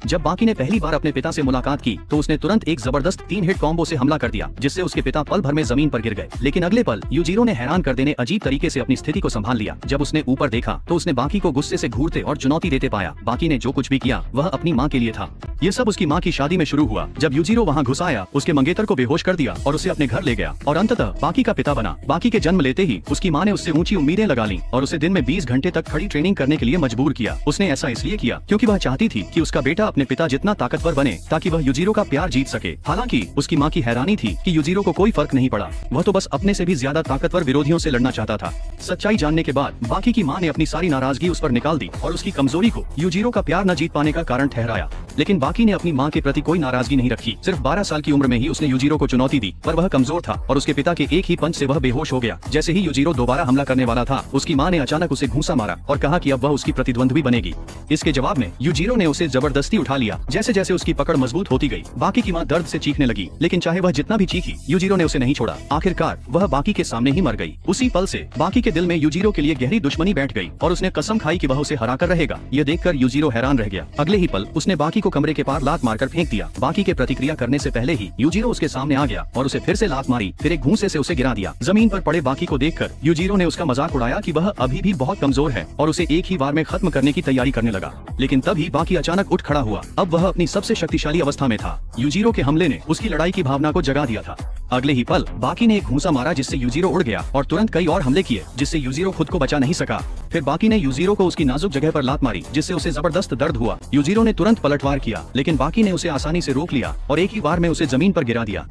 जब बाकी ने पहली बार अपने पिता से मुलाकात की तो उसने तुरंत एक जबरदस्त 3 हिट कॉम्बो से हमला कर दिया, जिससे उसके पिता पल भर में जमीन पर गिर गए। लेकिन अगले पल यूजिरो ने हैरान कर देने अजीब तरीके से अपनी स्थिति को संभाल लिया। जब उसने ऊपर देखा तो उसने बाकी को गुस्से से घूरते और चुनौती देते पाया। बाकी ने जो कुछ भी किया वह अपनी माँ के लिए था। ये सब उसकी माँ की शादी में शुरू हुआ, जब यूजिरो वहाँ घुस आया, उसके मंगेतर को बेहोश कर दिया और उसे अपने घर ले गया और अंततः बाकी का पिता बना। बाकी के जन्म लेते ही उसकी माँ ने उससे ऊंची उम्मीदें लगा ली और उसे दिन में 20 घंटे तक खड़ी ट्रेनिंग करने के लिए मजबूर किया। उसने ऐसा इसलिए किया क्योंकि वह चाहती थी कि उसका बेटा अपने पिता जितना ताकतवर बने ताकि वह यूजिरो का प्यार जीत सके। हालांकि उसकी माँ की हैरानी थी कि यूजिरो को कोई फर्क नहीं पड़ा, वह तो बस अपने से भी ज्यादा ताकतवर विरोधियों से लड़ना चाहता था। सच्चाई जानने के बाद बाकी की माँ ने अपनी सारी नाराजगी उस पर निकाल दी और उसकी कमजोरी को यूजिरो का प्यार न जीत पाने का कारण ठहराया। लेकिन बाकी ने अपनी माँ के प्रति कोई नाराजगी नहीं रखी। सिर्फ 12 साल की उम्र में ही उसने यूजिरो को चुनौती दी, पर वह कमजोर था और उसके पिता के एक ही पंच से वह बेहोश हो गया। जैसे ही यूजिरो दोबारा हमला करने वाला था, उसकी माँ ने अचानक उसे घूंसा मारा और कहा कि अब वह उसकी प्रतिद्वंद्वी बनेगी। इसके जवाब में यूजिरो ने उसे जबरदस्ती उठा लिया। जैसे जैसे उसकी पकड़ मजबूत होती गई, बाकी की माँ दर्द से चीखने लगी, लेकिन चाहे वह जितना भी चीखी, यूजिरो ने उसे नहीं छोड़ा। आखिरकार वह बाकी के सामने ही मर गई। उसी पल से बाकी के दिल में यूजिरो के लिए गहरी दुश्मनी बैठ गई और उसने कसम खाई कि वह उसे हराकर रहेगा। यह देखकर यूजिरो हैरान रह गया। अगले ही पल उसने बाकी को कमरे के पार लात मारकर फेंक दिया। बाकी के प्रतिक्रिया करने से पहले ही यूजिरो उसके सामने आ गया और उसे फिर से लात मारी, फिर एक घूंसे से उसे गिरा दिया। जमीन पर पड़े बाकी को देखकर यूजिरो ने उसका मजाक उड़ाया कि वह अभी भी बहुत कमजोर है और उसे एक ही बार में खत्म करने की तैयारी करने लगा। लेकिन तभी बाकी अचानक उठ खड़ा हुआ। अब वह अपनी सबसे शक्तिशाली अवस्था में था। यूजिरो के हमले ने उसकी लड़ाई की भावना को जगा दिया था। अगले ही पल बाकी ने एक घूंसा मारा जिससे यूजिरो उड़ गया और तुरंत कई और हमले किए जिससे यूजिरो खुद को बचा नहीं सका। फिर बाकी ने यूजिरो को उसकी नाजुक जगह पर लात मारी जिससे उसे जबरदस्त दर्द हुआ। यूजिरो ने तुरंत पलटवार किया, लेकिन बाकी ने उसे आसानी से रोक लिया और एक ही बार में उसे जमीन पर गिरा दिया।